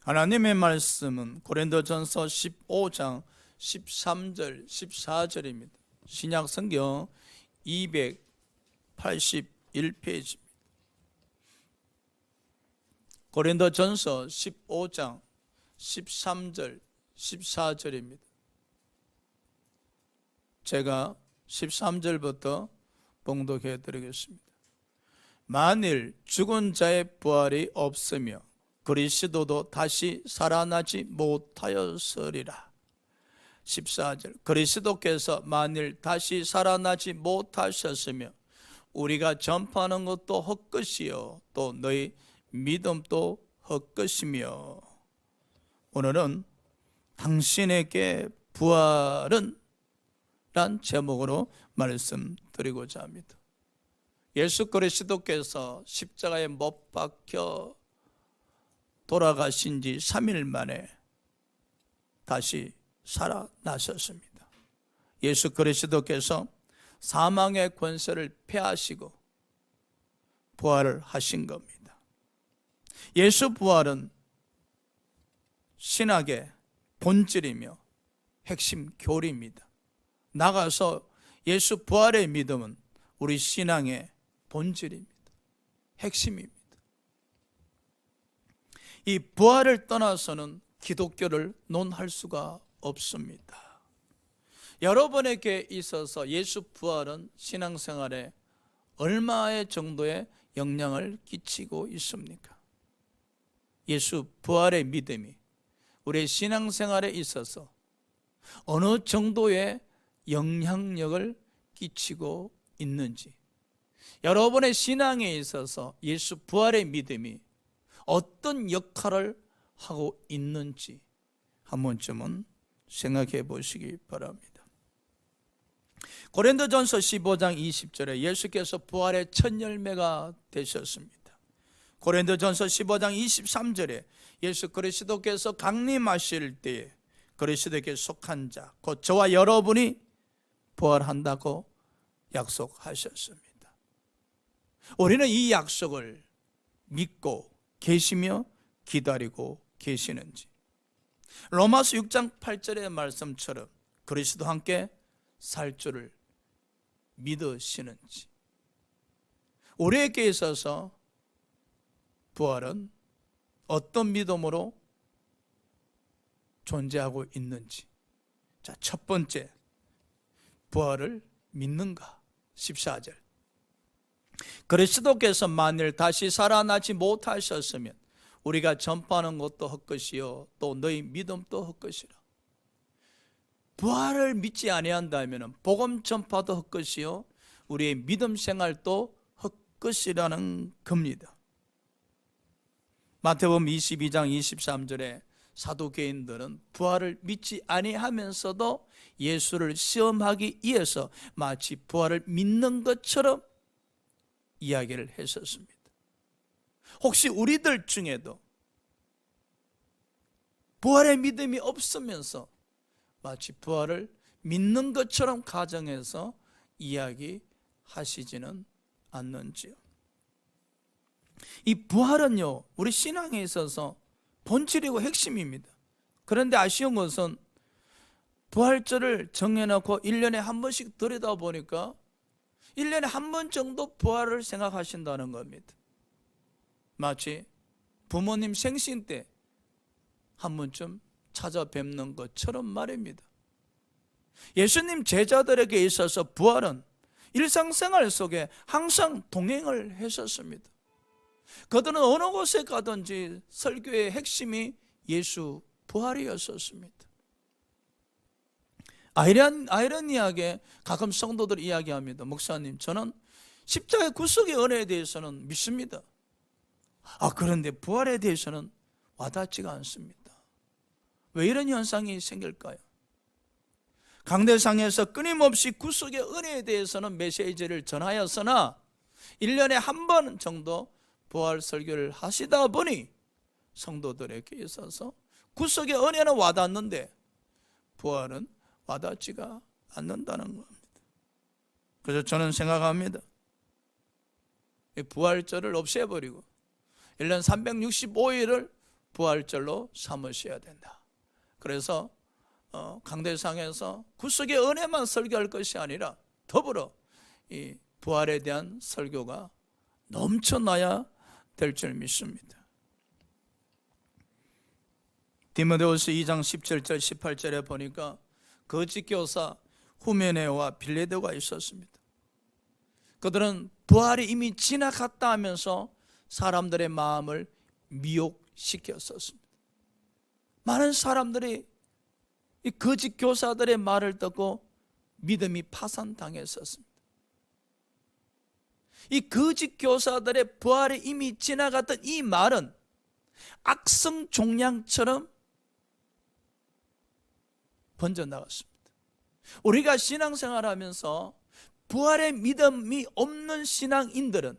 하나님의 말씀은 고린도전서 15장 13절 14절입니다. 신약 성경 281페이지입니다. 고린도전서 15장 13절 14절입니다. 제가 13절부터 봉독해 드리겠습니다. 만일 죽은 자의 부활이 없으며 그리스도도 다시 살아나지 못하였으리라. 14절, 그리스도께서 만일 다시 살아나지 못하셨으며 우리가 전파하는 것도 헛것이요 또 너희 믿음도 헛것이며. 오늘은 당신에게 부활은 란 제목으로 말씀드리고자 합니다. 예수 그리스도께서 십자가에 못 박혀 돌아가신 지 3일 만에 다시 살아나셨습니다. 예수 그리스도께서 사망의 권세를 폐하시고 부활을 하신 겁니다. 예수 부활은 신학의 본질이며 핵심 교리입니다. 나가서 예수 부활의 믿음은 우리 신앙의 본질입니다. 핵심입니다. 이 부활을 떠나서는 기독교를 논할 수가 없습니다. 여러분에게 있어서 예수 부활은 신앙생활에 얼마의 정도의 영향을 끼치고 있습니까? 예수 부활의 믿음이 우리의 신앙생활에 있어서 어느 정도의 영향력을 끼치고 있는지, 여러분의 신앙에 있어서 예수 부활의 믿음이 어떤 역할을 하고 있는지 한 번쯤은 생각해 보시기 바랍니다. 고린도전서 15장 20절에 예수께서 부활의 첫 열매가 되셨습니다. 고린도전서 15장 23절에 예수 그리스도께서 강림하실 때에 그리스도에게 속한 자, 곧 저와 여러분이 부활한다고 약속하셨습니다. 우리는 이 약속을 믿고 계시며 기다리고 계시는지, 로마서 6장 8절의 말씀처럼 그리스도와 함께 살 줄을 믿으시는지, 우리에게 있어서 부활은 어떤 믿음으로 존재하고 있는지. 자, 첫 번째, 부활을 믿는가? 14절, 그리스도께서 만일 다시 살아나지 못하셨으면 우리가 전파하는 것도 헛것이요 또 너희 믿음도 헛것이라. 부활을 믿지 아니한다면 복음 전파도 헛것이요 우리의 믿음 생활도 헛것이라는 겁니다. 마태복음 22장 23절에 사두개인들은 부활을 믿지 아니하면서도 예수를 시험하기 위해서 마치 부활을 믿는 것처럼 이야기를 했었습니다. 혹시 우리들 중에도 부활의 믿음이 없으면서 마치 부활을 믿는 것처럼 가정해서 이야기하시지는 않는지요? 이 부활은요, 우리 신앙에 있어서 본질이고 핵심입니다. 그런데 아쉬운 것은 부활절을 정해놓고 1년에 한 번씩 들여다보니까 1년에 한 번 정도 부활을 생각하신다는 겁니다. 마치 부모님 생신 때 한 번쯤 찾아뵙는 것처럼 말입니다. 예수님 제자들에게 있어서 부활은 일상생활 속에 항상 동행을 했었습니다. 그들은 어느 곳에 가든지 설교의 핵심이 예수 부활이었었습니다. 아이러니하게 가끔 성도들 이야기합니다. 목사님, 저는 십자가의 구속의 은혜에 대해서는 믿습니다. 그런데 부활에 대해서는 와닿지가 않습니다. 왜 이런 현상이 생길까요? 강대상에서 끊임없이 구속의 은혜에 대해서는 메시지를 전하였으나 1년에 한 번 정도 부활 설교를 하시다 보니 성도들에게 있어서 구속의 은혜는 와닿는데 부활은 와닿지가 않는다는 겁니다. 그래서 저는 생각합니다. 부활절을 없애버리고 1년 365일을 부활절로 삼으셔야 된다. 그래서 강대상에서 구속의 은혜만 설교할 것이 아니라 더불어 이 부활에 대한 설교가 넘쳐나야 될 줄 믿습니다. 디모데후서 2장 17절 18절에 보니까 거짓 교사 후메네오와 빌레도가 있었습니다. 그들은 부활이 이미 지나갔다 하면서 사람들의 마음을 미혹시켰었습니다. 많은 사람들이 이 거짓 교사들의 말을 듣고 믿음이 파산당했었습니다. 이 거짓 교사들의 부활이 이미 지나갔던 이 말은 악성 종양처럼 번져나갔습니다. 우리가 신앙생활하면서 부활의 믿음이 없는 신앙인들은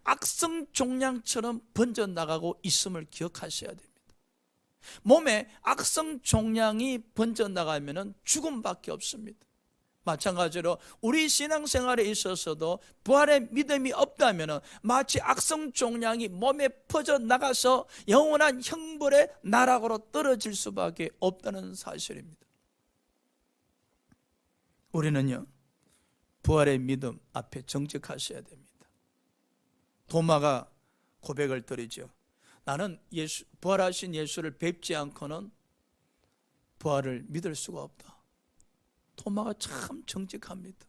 악성 종양처럼 번져나가고 있음을 기억하셔야 됩니다. 몸에 악성 종양이 번져나가면 죽음밖에 없습니다. 마찬가지로 우리 신앙생활에 있어서도 부활의 믿음이 없다면 마치 악성 종양이 몸에 퍼져나가서 영원한 형벌의 나락으로 떨어질 수밖에 없다는 사실입니다. 우리는요, 부활의 믿음 앞에 정직하셔야 됩니다. 도마가 고백을 드리죠. 나는 부활하신 예수를 뵙지 않고는 부활을 믿을 수가 없다. 도마가 참 정직합니다.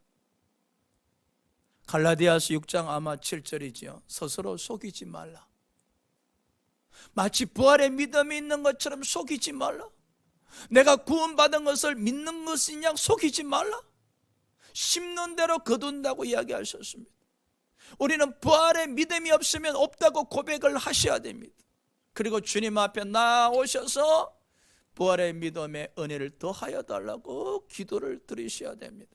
갈라디아서 6장 아마 7절이지요. 스스로 속이지 말라. 마치 부활의 믿음이 있는 것처럼 속이지 말라. 내가 구원받은 것을 믿는 것이냐 속이지 말라. 심는 대로 거둔다고 이야기하셨습니다. 우리는 부활의 믿음이 없으면 없다고 고백을 하셔야 됩니다. 그리고 주님 앞에 나오셔서 부활의 믿음의 은혜를 더하여 달라고 기도를 드리셔야 됩니다.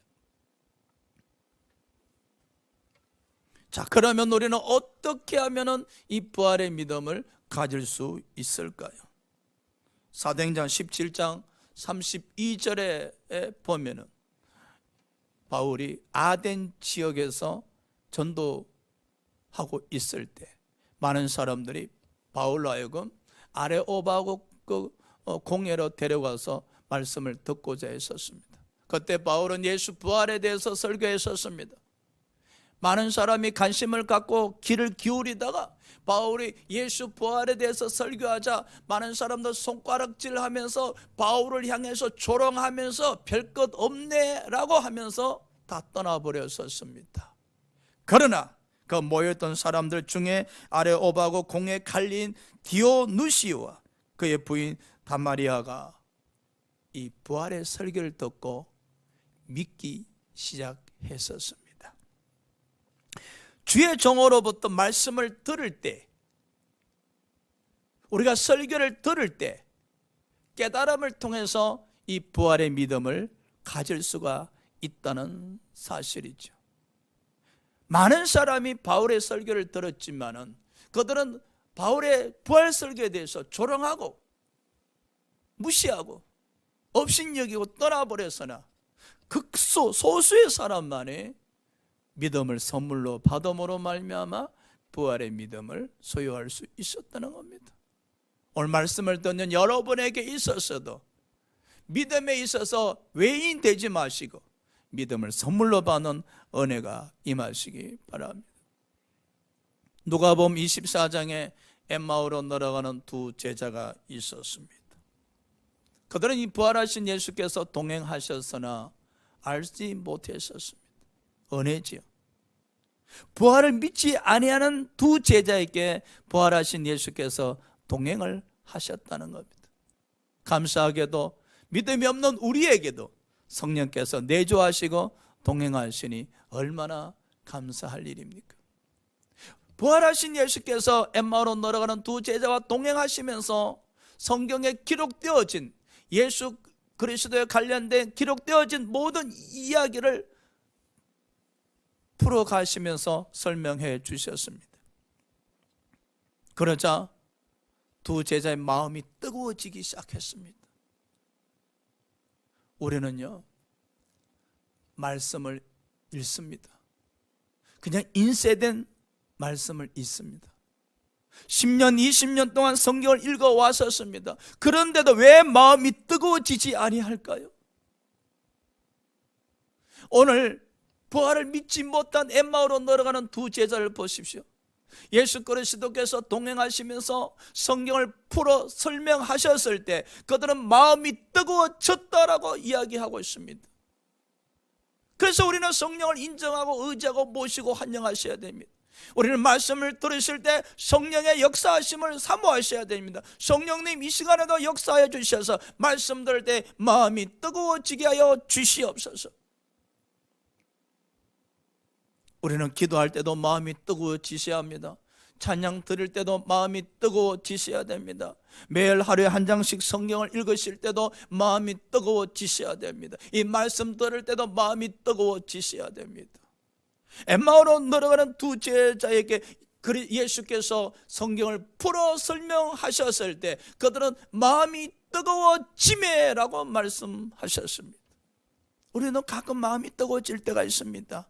자, 그러면 우리는 어떻게 하면 이 부활의 믿음을 가질 수 있을까요? 사도행전 17장 32절에 보면은 바울이 아덴 지역에서 전도하고 있을 때 많은 사람들이 바울로 하여금 아레오바고 공회로 데려가서 말씀을 듣고자 했었습니다. 그때 바울은 예수 부활에 대해서 설교했었습니다. 많은 사람이 관심을 갖고 귀를 기울이다가 바울이 예수 부활에 대해서 설교하자 많은 사람들 손가락질하면서 바울을 향해서 조롱하면서 별것 없네 라고 하면서 다 떠나버렸었습니다. 그러나 그 모였던 사람들 중에 아레오바고 공에 갈린 디오누시오와 그의 부인 다마리아가 이 부활의 설교를 듣고 믿기 시작했었습니다. 주의 종으로부터 말씀을 들을 때, 우리가 설교를 들을 때 깨달음을 통해서 이 부활의 믿음을 가질 수가 있다는 사실이죠. 많은 사람이 바울의 설교를 들었지만은 그들은 바울의 부활 설교에 대해서 조롱하고 무시하고 업신여기고 떠나버렸으나 소수의 사람만이 믿음을 선물로 받음으로 말미암아 부활의 믿음을 소유할 수 있었다는 겁니다. 오늘 말씀을 듣는 여러분에게 있어서도 믿음에 있어서 외인 되지 마시고 믿음을 선물로 받는 은혜가 임하시기 바랍니다. 누가복음 24장에 엠마오로 내려가는 두 제자가 있었습니다. 그들은 이 부활하신 예수께서 동행하셨으나 알지 못했었습니다. 은혜지요. 부활을 믿지 아니하는 두 제자에게 부활하신 예수께서 동행을 하셨다는 겁니다. 감사하게도 믿음이 없는 우리에게도 성령께서 내조하시고 동행하시니 얼마나 감사할 일입니까? 부활하신 예수께서 엠마오로 내려가는 두 제자와 동행하시면서 성경에 기록되어진 예수 그리스도에 관련된 기록되어진 모든 이야기를 풀어가시면서 설명해 주셨습니다. 그러자 두 제자의 마음이 뜨거워지기 시작했습니다. 우리는요, 말씀을 읽습니다. 그냥 인쇄된 말씀을 읽습니다. 10년, 20년 동안 성경을 읽어왔었습니다. 그런데도 왜 마음이 뜨거워지지 아니할까요? 오늘 부활을 믿지 못한 엠마오로 걸어가는 두 제자를 보십시오. 예수 그리스도께서 동행하시면서 성경을 풀어 설명하셨을 때 그들은 마음이 뜨거워졌다라고 이야기하고 있습니다. 그래서 우리는 성령을 인정하고 의지하고 모시고 환영하셔야 됩니다. 우리는 말씀을 들으실 때 성령의 역사하심을 사모하셔야 됩니다. 성령님 이 시간에도 역사해 주셔서 말씀 들을 때 마음이 뜨거워지게 하여 주시옵소서. 우리는 기도할 때도 마음이 뜨거워지셔야 합니다. 찬양 드릴 때도 마음이 뜨거워지셔야 됩니다. 매일 하루에 한 장씩 성경을 읽으실 때도 마음이 뜨거워지셔야 됩니다. 이 말씀 들을 때도 마음이 뜨거워지셔야 됩니다. 엠마오로 걸어가는 두 제자에게 예수께서 성경을 풀어 설명하셨을 때 그들은 마음이 뜨거워지매라고 말씀하셨습니다. 우리는 가끔 마음이 뜨거워질 때가 있습니다.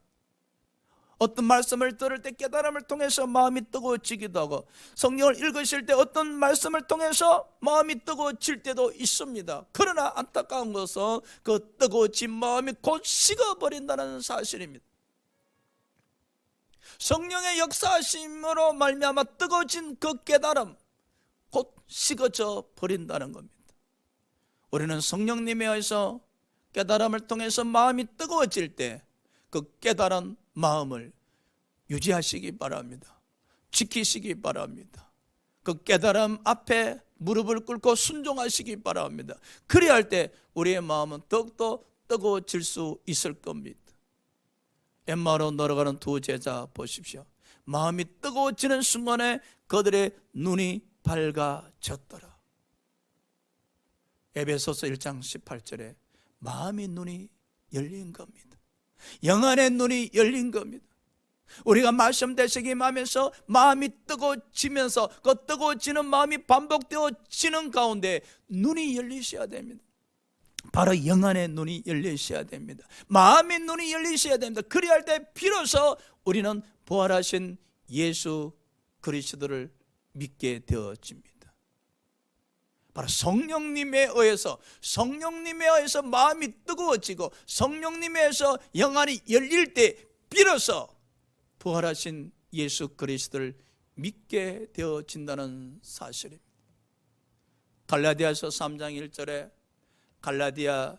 어떤 말씀을 들을 때 깨달음을 통해서 마음이 뜨거워지기도 하고, 성경을 읽으실 때 어떤 말씀을 통해서 마음이 뜨거워질 때도 있습니다. 그러나 안타까운 것은 그 뜨거워진 마음이 곧 식어버린다는 사실입니다. 성령의 역사하심으로 말미암아 뜨거워진 그 깨달음 곧 식어져 버린다는 겁니다. 우리는 성령님에 의해서 깨달음을 통해서 마음이 뜨거워질 때 그 깨달은 마음을 유지하시기 바랍니다. 지키시기 바랍니다. 그 깨달음 앞에 무릎을 꿇고 순종하시기 바랍니다. 그래야 할 때 우리의 마음은 더욱더 뜨거워질 수 있을 겁니다. 엠마오로 걸어가는 두 제자 보십시오. 마음이 뜨거워지는 순간에 그들의 눈이 밝아졌더라. 에베소서 1장 18절에 마음의 눈이 열린 겁니다. 영안의 눈이 열린 겁니다. 우리가 말씀 되새김하면서 마음이 뜨거워지면서 그 뜨거워지는 마음이 반복되어지는 가운데 눈이 열리셔야 됩니다. 바로 영안의 눈이 열리셔야 됩니다. 마음의 눈이 열리셔야 됩니다. 그래야 할 때 비로소 우리는 부활하신 예수 그리스도를 믿게 되어집니다. 바로 성령님에 의해서 마음이 뜨거워지고 성령님에 의해서 영안이 열릴 때 비로소 부활하신 예수 그리스도를 믿게 되어진다는 사실입니다. 갈라디아서 3장 1절에 갈라디아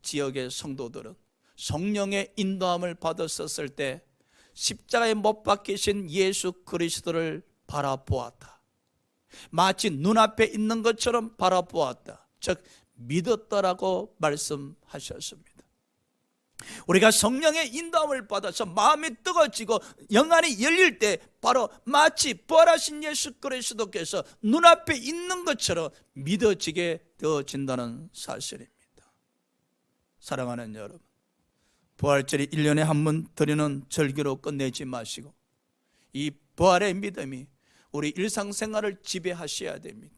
지역의 성도들은 성령의 인도함을 받았었을 때 십자가에 못 박히신 예수 그리스도를 바라보았다. 마치 눈앞에 있는 것처럼 바라보았다. 즉 믿었다라고 말씀하셨습니다. 우리가 성령의 인도함을 받아서 마음이 뜨거워지고 영안이 열릴 때 바로 마치 부활하신 예수 그리스도께서 눈앞에 있는 것처럼 믿어지게 되어진다는 사실입니다. 사랑하는 여러분, 부활절이 1년에 한 번 드리는 절기로 끝내지 마시고 이 부활의 믿음이 우리 일상생활을 지배하셔야 됩니다.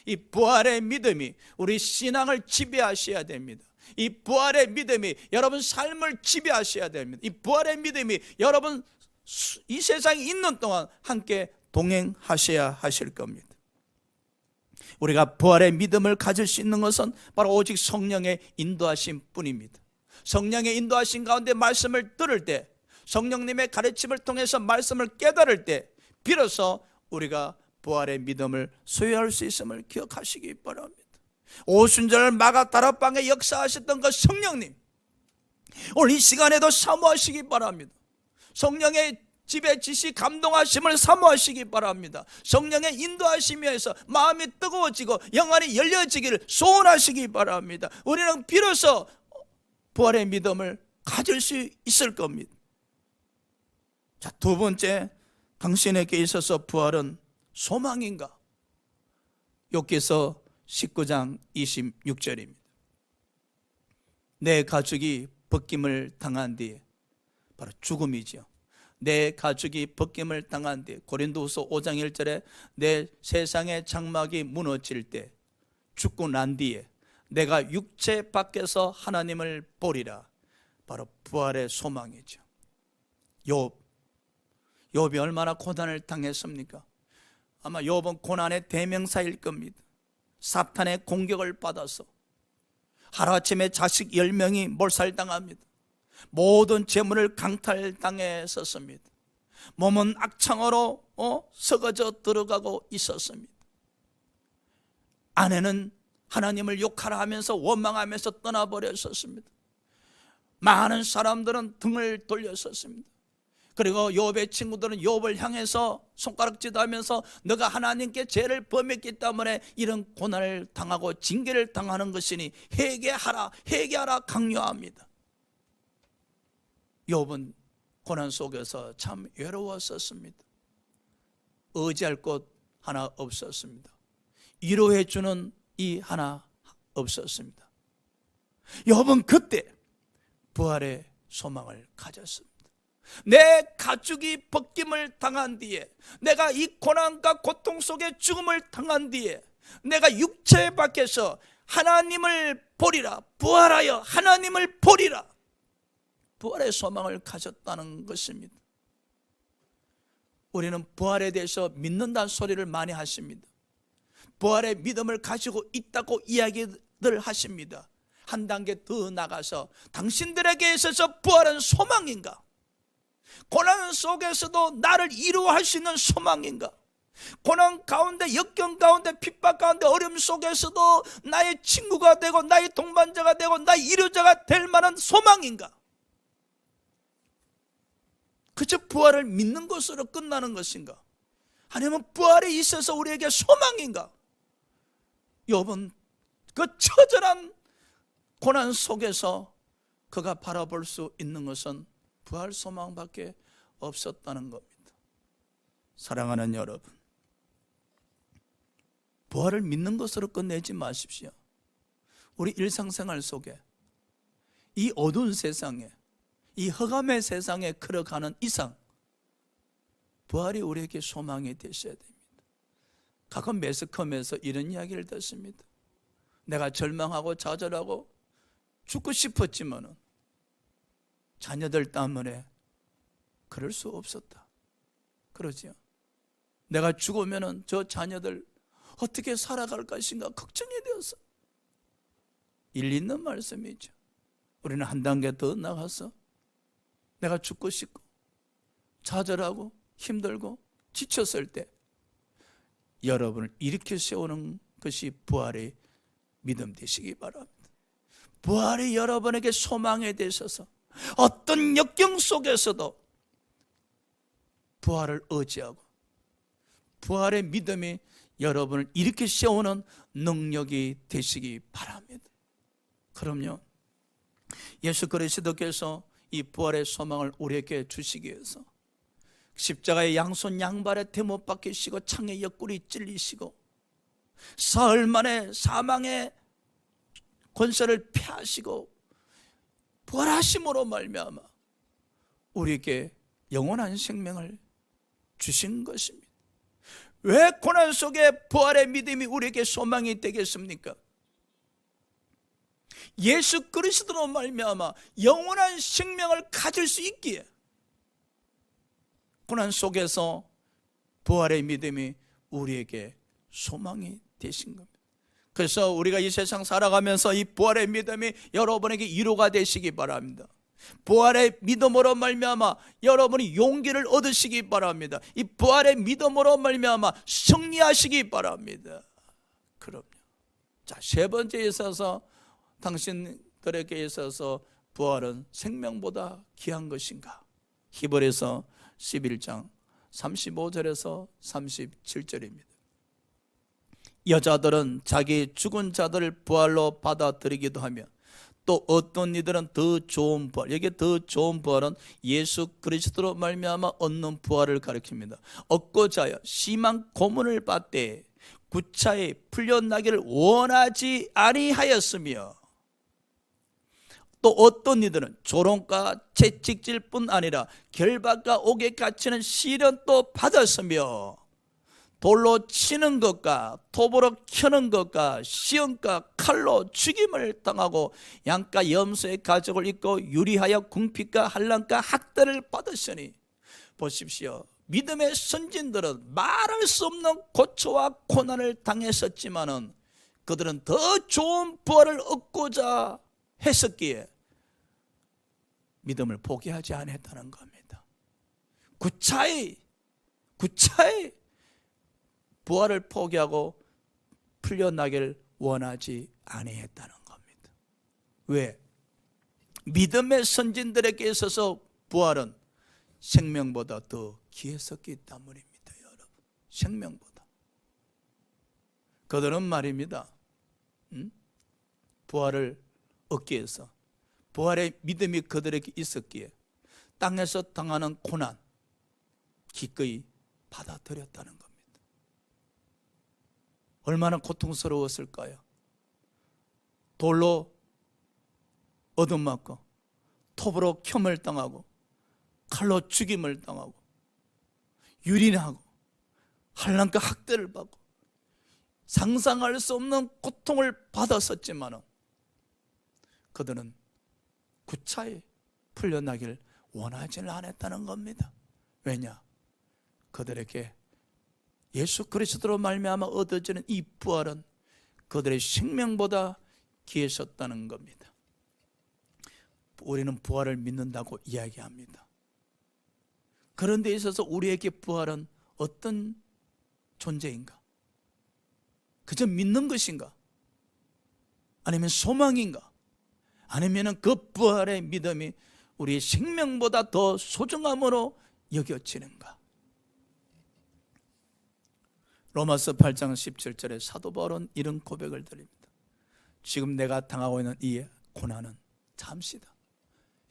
이 부활의 믿음이 우리 신앙을 지배하셔야 됩니다. 이 부활의 믿음이 여러분 삶을 지배하셔야 됩니다. 이 부활의 믿음이 여러분 이 세상에 있는 동안 함께 동행하셔야 하실 겁니다. 우리가 부활의 믿음을 가질 수 있는 것은 바로 오직 성령의 인도하심 뿐입니다. 성령의 인도하심 가운데 말씀을 들을 때, 성령님의 가르침을 통해서 말씀을 깨달을 때 비로소 우리가 부활의 믿음을 소유할 수 있음을 기억하시기 바랍니다. 오순절 마가다락방에 역사하셨던 그 성령님, 오늘 이 시간에도 사모하시기 바랍니다. 성령의 지배 지시 감동하심을 사모하시기 바랍니다. 성령의 인도하심에서 마음이 뜨거워지고 영안이 열려지기를 소원하시기 바랍니다. 우리는 비로소 부활의 믿음을 가질 수 있을 겁니다. 자, 두 번째, 당신에게 있어서 부활은 소망인가? 욥기서 19장 26절입니다. 내 가죽이 벗김을 당한 뒤에, 바로 죽음이죠. 내 가죽이 벗김을 당한 뒤에, 고린도후서 5장 1절에 내 세상의 장막이 무너질 때, 죽고 난 뒤에 내가 육체 밖에서 하나님을 보리라. 바로 부활의 소망이죠. 욥이 얼마나 고난을 당했습니까? 아마 욥은 고난의 대명사일 겁니다. 사탄의 공격을 받아서 하루아침에 자식 10명이 몰살당합니다. 모든 재물을 강탈당했었습니다. 몸은 악창으로 썩어져 들어가고 있었습니다. 아내는 하나님을 욕하라 하면서 원망하면서 떠나버렸었습니다. 많은 사람들은 등을 돌렸었습니다. 그리고 욥의 친구들은 욥을 향해서 손가락질도 하면서 너가 하나님께 죄를 범했기 때문에 이런 고난을 당하고 징계를 당하는 것이니 회개하라 회개하라 강요합니다. 욥은 고난 속에서 참 외로웠었습니다. 의지할 곳 하나 없었습니다. 위로해 주는 이 하나 없었습니다. 욥은 그때 부활의 소망을 가졌습니다. 내 가죽이 벗김을 당한 뒤에, 내가 이 고난과 고통 속에 죽음을 당한 뒤에 내가 육체 밖에서 하나님을 보리라, 부활하여 하나님을 보리라, 부활의 소망을 가졌다는 것입니다. 우리는 부활에 대해서 믿는다는 소리를 많이 하십니다. 부활의 믿음을 가지고 있다고 이야기들 하십니다. 한 단계 더 나가서 당신들에게 있어서 부활은 소망인가? 고난 속에서도 나를 이루할 수 있는 소망인가? 고난 가운데, 역경 가운데, 핍박 가운데, 어려움 속에서도 나의 친구가 되고 나의 동반자가 되고 나의 이루자가 될 만한 소망인가? 그저 부활을 믿는 것으로 끝나는 것인가? 아니면 부활에 있어서 우리에게 소망인가? 욥은 그 처절한 고난 속에서 그가 바라볼 수 있는 것은 부활 소망밖에 없었다는 겁니다. 사랑하는 여러분, 부활을 믿는 것으로 끝내지 마십시오. 우리 일상생활 속에 이 어두운 세상에, 이 흑암의 세상에 걸어가는 이상 부활이 우리에게 소망이 되셔야 됩니다. 가끔 매스컴에서 이런 이야기를 듣습니다. 내가 절망하고 좌절하고 죽고 싶었지만은 자녀들 때문에 그럴 수 없었다. 그러지요. 내가 죽으면은 저 자녀들 어떻게 살아갈 것인가 걱정이 되어서. 일리 있는 말씀이죠. 우리는 한 단계 더 나가서 내가 죽고 싶고 좌절하고 힘들고 지쳤을 때 여러분을 일으켜 세우는 것이 부활의 믿음 되시기 바랍니다. 부활이 여러분에게 소망에 되셔서 어떤 역경 속에서도 부활을 의지하고 부활의 믿음이 여러분을 일으켜 세우는 능력이 되시기 바랍니다. 그럼요, 예수 그리스도께서 이 부활의 소망을 우리에게 주시기 위해서 십자가의 양손 양발에 대못 박히시고 창에 옆구리 찔리시고 사흘 만에 사망의 권세를 폐하시고 부활하심으로 말미암아 우리에게 영원한 생명을 주신 것입니다. 왜 고난 속에 부활의 믿음이 우리에게 소망이 되겠습니까? 예수 그리스도로 말미암아 영원한 생명을 가질 수 있기에 고난 속에서 부활의 믿음이 우리에게 소망이 되신 겁니다. 그래서 우리가 이 세상 살아가면서 이 부활의 믿음이 여러분에게 위로가 되시기 바랍니다. 부활의 믿음으로 말미암아 여러분이 용기를 얻으시기 바랍니다. 이 부활의 믿음으로 말미암아 승리하시기 바랍니다. 그럼요. 자, 세 번째에 있어서 당신들에게 있어서 부활은 생명보다 귀한 것인가? 히브리서 11장 35절에서 37절입니다. 여자들은 자기 죽은 자들을 부활로 받아들이기도 하며 또 어떤 이들은 더 좋은 부활, 여기 더 좋은 부활은 예수 그리스도로 말미암아 얻는 부활을 가리킵니다. 얻고자 하여 심한 고문을 받되 구차히 풀려나기를 원하지 아니하였으며 또 어떤 이들은 조롱과 채찍질뿐 아니라 결박과 옥에 갇히는 시련도 받았으며 돌로 치는 것과 톱으로 켜는 것과 시험과 칼로 죽임을 당하고 양가 염소의 가죽을 입고 유리하여 궁핍과 한란과 학대를 받으시니 보십시오. 믿음의 선진들은 말할 수 없는 고초와 고난을 당했었지만은 그들은 더 좋은 부활을 얻고자 했었기에 믿음을 포기하지 않았다는 겁니다. 구차히 부활을 포기하고 풀려나길 원하지 아니했다는 겁니다. 왜? 믿음의 선진들에게 있어서 부활은 생명보다 더 귀했었기 때문입니다. 여러분, 생명보다. 그들은 말입니다, 부활을 얻기 위해서, 부활의 믿음이 그들에게 있었기에 땅에서 당하는 고난 기꺼이 받아들였다는 겁니다. 얼마나 고통스러웠을까요? 돌로 얻어맞고 톱으로 켬을 당하고 칼로 죽임을 당하고 유린하고 한란과 학대를 받고 상상할 수 없는 고통을 받았었지만 그들은 구차히 풀려나길 원하지는 않았다는 겁니다. 왜냐? 그들에게 예수 그리스도로 말미암아 얻어지는 이 부활은 그들의 생명보다 귀했었다는 겁니다. 우리는 부활을 믿는다고 이야기합니다. 그런데 있어서 우리에게 부활은 어떤 존재인가? 그저 믿는 것인가? 아니면 소망인가? 아니면 그 부활의 믿음이 우리의 생명보다 더 소중함으로 여겨지는가? 로마서 8장 17절에 사도 바울은 이런 고백을 드립니다. 지금 내가 당하고 있는 이 고난은 잠시다.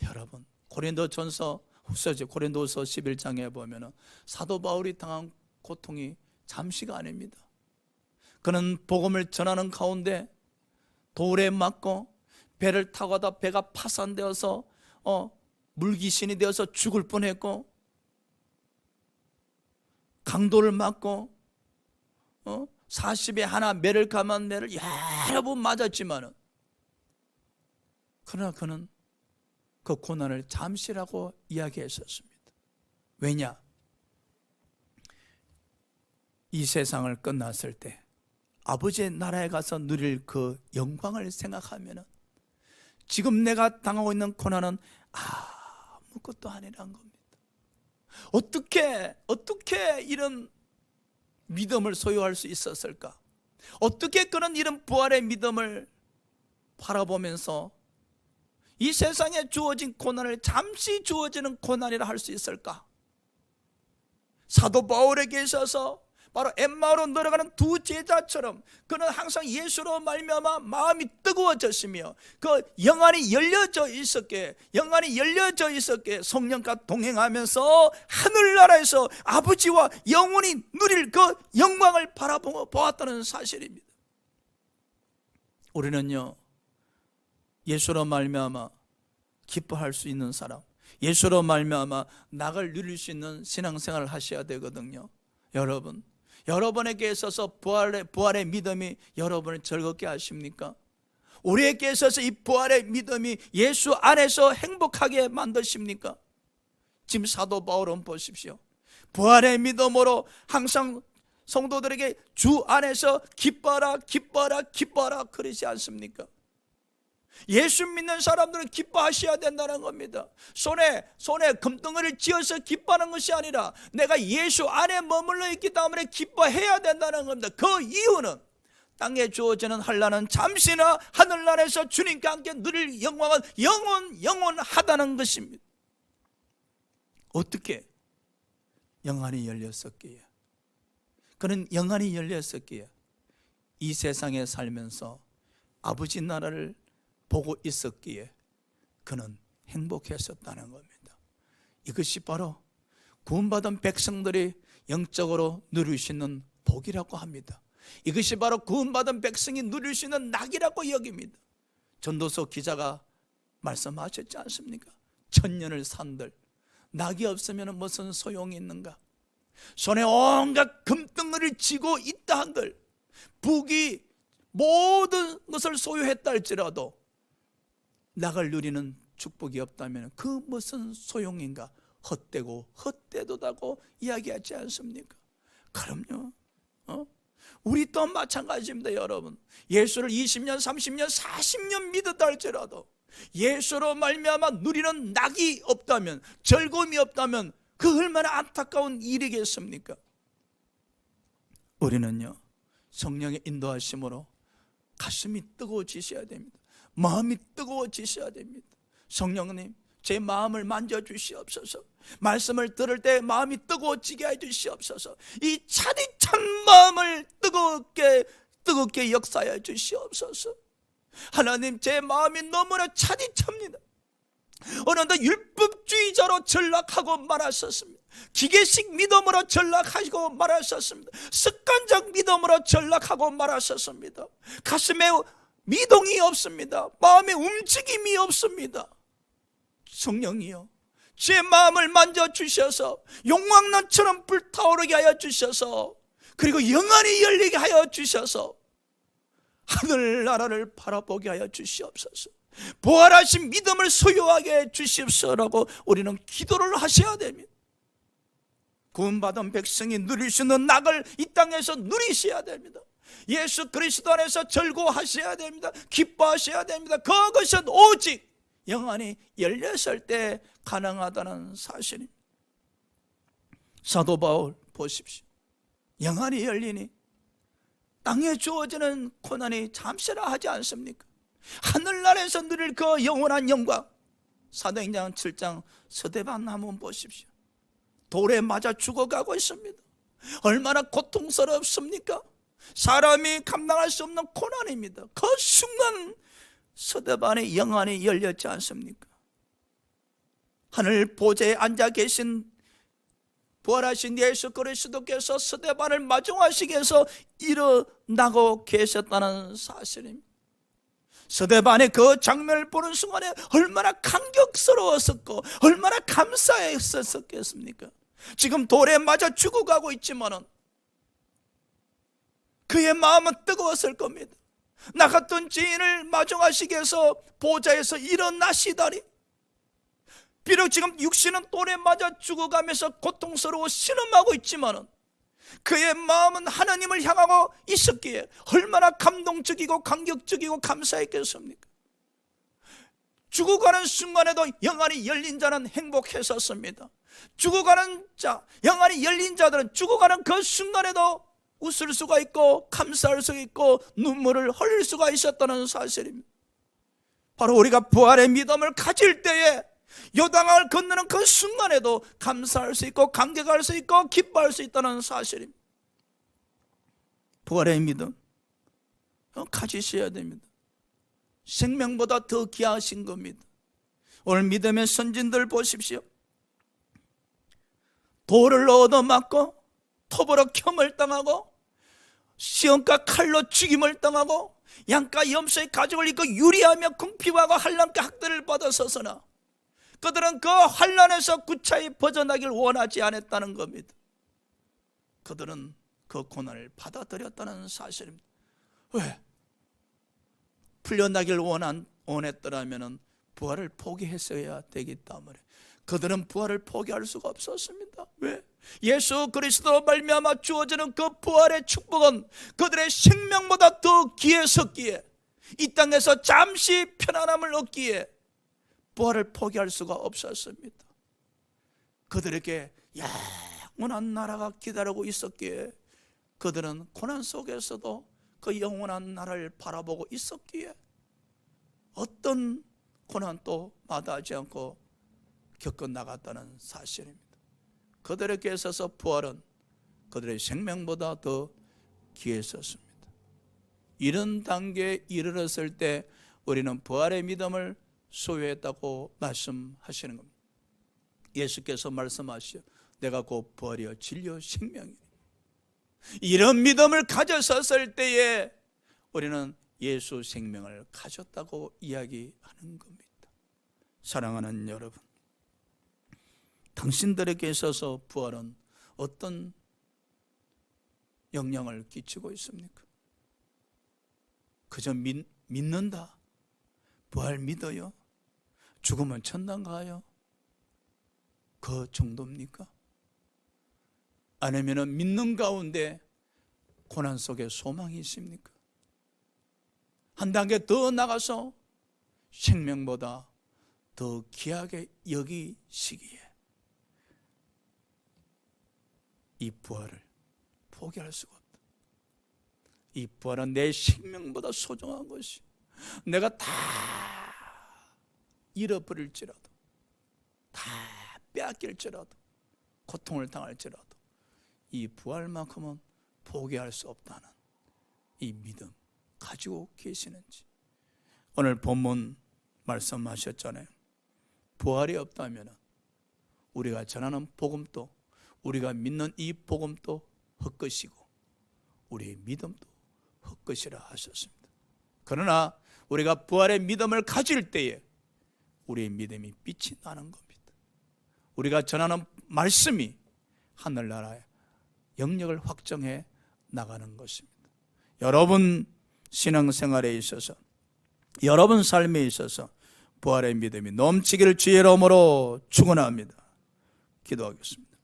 여러분, 고린도전서 11장에 보면 사도 바울이 당한 고통이 잠시가 아닙니다. 그는 복음을 전하는 가운데 돌에 맞고 배를 타고 가다 배가 파산되어서 물귀신이 되어서 죽을 뻔했고, 강도를 맞고 40에 하나 매를 감은 매를 여러 번 맞았지만 그러나 그는 그 고난을 잠시라고 이야기했었습니다. 왜냐? 이 세상을 끝났을 때 아버지의 나라에 가서 누릴 그 영광을 생각하면 지금 내가 당하고 있는 고난은 아무것도 아니란 겁니다. 어떻게 이런 믿음을 소유할 수 있었을까? 어떻게 그런 이런 부활의 믿음을 바라보면서 이 세상에 주어진 고난을 잠시 주어지는 고난이라 할 수 있을까? 사도 바울에게 있어서 바로 엠마오로 내려가는 두 제자처럼 그는 항상 예수로 말미암아 마음이 뜨거워졌으며 그 영안이 열려져 있었기에 성령과 동행하면서 하늘나라에서 아버지와 영원히 누릴 그 영광을 바라보았다는 사실입니다. 우리는요, 예수로 말미암아 기뻐할 수 있는 사람, 예수로 말미암아 낙을 누릴 수 있는 신앙생활을 하셔야 되거든요. 여러분에게 있어서 부활의 믿음이 여러분을 즐겁게 하십니까? 우리에게 있어서 이 부활의 믿음이 예수 안에서 행복하게 만드십니까? 지금 사도 바울은 보십시오. 부활의 믿음으로 항상 성도들에게 주 안에서 기뻐라 그러지 않습니까? 예수 믿는 사람들은 기뻐하셔야 된다는 겁니다. 손에 금덩어리를 쥐어서 기뻐하는 것이 아니라 내가 예수 안에 머물러 있기 때문에 기뻐해야 된다는 겁니다. 그 이유는 땅에 주어지는 환난은 잠시나 하늘나라에서 주님과 함께 누릴 영광은 영원하다는 것입니다. 어떻게? 영안이 열렸었기에, 그는 영안이 열렸었기에 이 세상에 살면서 아버지 나라를 보고 있었기에 그는 행복했었다는 겁니다. 이것이 바로 구원받은 백성들이 영적으로 누릴 수 있는 복이라고 합니다. 이것이 바로 구원받은 백성이 누릴 수 있는 낙이라고 여깁니다. 전도서 기자가 말씀하셨지 않습니까? 천년을 산들 낙이 없으면 무슨 소용이 있는가? 손에 온갖 금덩어리를 쥐고 있다 한들, 북이 모든 것을 소유했다 할지라도 낙을 누리는 축복이 없다면 그 무슨 소용인가? 헛되고 헛되도다고 이야기하지 않습니까? 그럼요. 우리 또한 마찬가지입니다. 여러분, 예수를 20년, 30년, 40년 믿었다 할지라도 예수로 말미암아 누리는 낙이 없다면, 즐거움이 없다면 그 얼마나 안타까운 일이겠습니까? 우리는요, 성령의 인도하심으로 가슴이 뜨거워지셔야 됩니다. 마음이 뜨거워지셔야 됩니다. 성령님, 제 마음을 만져주시옵소서. 말씀을 들을 때 마음이 뜨거워지게 해주시옵소서. 이 차디찬 마음을 뜨겁게 역사해 주시옵소서. 하나님, 제 마음이 너무나 차디찹니다. 어느덧 율법주의자로 전락하고 말았었습니다. 기계식 믿음으로 전락하고 말았었습니다. 습관적 믿음으로 전락하고 말았었습니다. 가슴에 미동이 없습니다. 마음에 움직임이 없습니다. 성령이여, 제 마음을 만져주셔서 용왕난처럼 불타오르게 하여 주셔서, 그리고 영안이 열리게 하여 주셔서 하늘나라를 바라보게 하여 주시옵소서. 부활하신 믿음을 소유하게 해 주시옵소서라고 우리는 기도를 하셔야 됩니다. 구원받은 백성이 누릴 수 있는 낙을 이 땅에서 누리셔야 됩니다. 예수 그리스도 안에서 즐거워하셔야 됩니다. 기뻐하셔야 됩니다. 그것은 오직 영안이 열렸을 때 가능하다는 사실입니다. 사도 바울 보십시오. 영안이 열리니 땅에 주어지는 고난이 잠시라 하지 않습니까? 하늘나라에서 누릴 그 영원한 영광. 사도행전 7장 스데반 한번 보십시오. 돌에 맞아 죽어가고 있습니다. 얼마나 고통스럽습니까? 사람이 감당할 수 없는 고난입니다. 그 순간 스데반의 영안이 열렸지 않습니까? 하늘 보좌에 앉아 계신 부활하신 예수 그리스도께서 스데반을 마중하시기 위해서 일어나고 계셨다는 사실입니다. 스데반의 그 장면을 보는 순간에 얼마나 감격스러웠었고 얼마나 감사했었겠습니까? 지금 돌에 맞아 죽어가고 있지만은 그의 마음은 뜨거웠을 겁니다. 나 같은 죄인을 마중하시기 위해서 보좌에서 일어나시다니. 비록 지금 육신은 돌에 맞아 죽어가면서 고통스러워 신음하고 있지만은 그의 마음은 하나님을 향하고 있었기에 얼마나 감동적이고 감격적이고 감사했겠습니까? 죽어가는 순간에도 영안이 열린 자는 행복했었습니다. 죽어가는 자, 영안이 열린 자들은 죽어가는 그 순간에도 웃을 수가 있고 감사할 수 있고 눈물을 흘릴 수가 있었다는 사실입니다. 바로 우리가 부활의 믿음을 가질 때에 요단강을 건너는 그 순간에도 감사할 수 있고 감격할 수 있고 기뻐할 수 있다는 사실입니다. 부활의 믿음 가지셔야 됩니다. 생명보다 더 귀하신 겁니다. 오늘 믿음의 선진들 보십시오. 돌을 얻어맞고 톱으로 켬을 당하고 시험과 칼로 죽임을 당하고 양가 염소의 가죽을 입고 유리하며 궁핍하고 한란과 학대를 받았었으나 그들은 그 환난에서 구차히 벗어나길 원하지 않았다는 겁니다. 그들은 그 고난을 받아들였다는 사실입니다. 왜? 풀려나길 원했더라면 부활을 포기했어야 되기 때문에 그들은 부활을 포기할 수가 없었습니다. 왜? 예수 그리스도로 말미암아 주어지는 그 부활의 축복은 그들의 생명보다 더 귀했었기에 이 땅에서 잠시 편안함을 얻기에 부활을 포기할 수가 없었습니다. 그들에게 영원한 나라가 기다리고 있었기에 그들은 고난 속에서도 그 영원한 나라를 바라보고 있었기에 어떤 고난도 마다하지 않고 겪어나갔다는 사실입니다. 그들에게 있어서 부활은 그들의 생명보다 더 귀했었습니다. 이런 단계에 이르렀을 때 우리는 부활의 믿음을 소유했다고 말씀하시는 겁니다. 예수께서 말씀하시죠. 내가 곧 부활이요 진리요 생명이니. 이런 믿음을 가졌었을 때에 우리는 예수 생명을 가졌다고 이야기하는 겁니다. 사랑하는 여러분, 당신들에게 있어서 부활은 어떤 영향을 끼치고 있습니까? 그저 믿는다. 부활 믿어요. 죽으면 천당 가요. 그 정도입니까? 아니면 믿는 가운데 고난 속에 소망이 있습니까? 한 단계 더 나가서 생명보다 더 귀하게 여기시기에 이 부활을 포기할 수가 없다. 이 부활은 내 생명보다 소중한 것이, 내가 다 잃어버릴지라도, 다 빼앗길지라도, 고통을 당할지라도 이 부활만큼은 포기할 수 없다는 이 믿음 가지고 계시는지. 오늘 본문 말씀하셨잖아요. 부활이 없다면 우리가 전하는 복음도, 우리가 믿는 이 복음도 헛것이고 우리의 믿음도 헛것이라 하셨습니다. 그러나 우리가 부활의 믿음을 가질 때에 우리의 믿음이 빛이 나는 겁니다. 우리가 전하는 말씀이 하늘나라의 영역을 확정해 나가는 것입니다. 여러분 신앙생활에 있어서, 여러분 삶에 있어서 부활의 믿음이 넘치기를 주의 이름으로 축원합니다. 기도하겠습니다.